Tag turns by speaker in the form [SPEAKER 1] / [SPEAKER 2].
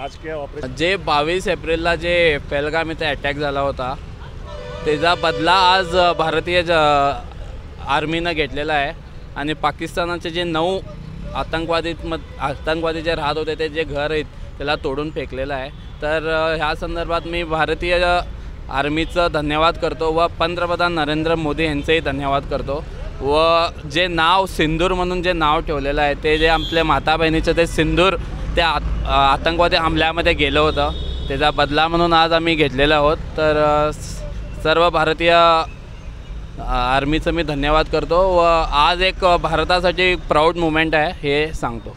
[SPEAKER 1] राजकीय ऑपरेशन
[SPEAKER 2] जे 22 एप्रिलला जे पेहलगाम इथे अटॅक झाला होता त्याचा बदला आज भारतीय आर्मीनं घेतलेला आहे आणि पाकिस्तानाचे जे 9 आतंकवादी जे राहत होते ते जे घर आहेत त्याला तोडून फेकलेलं आहे। तर ह्या संदर्भात मी भारतीय आर्मीचं धन्यवाद करतो व पंतप्रधान नरेंद्र मोदी यांचंही धन्यवाद करतो व जे नाव सिंदूर म्हणून जे नाव ठेवलेलं आहे ते जे आपल्या माता बहिणीचं ते सिंदूर त्या आतंकवादी हमल्यामध्ये गेलं होतं त्याचा बदला म्हणून आज आम्ही घेतलेला आहोत। तर सर्व भारतीय आर्मीचं मी धन्यवाद करतो व आज एक भारतासाठी प्राऊड मोमेंट आहे हे सांगतो।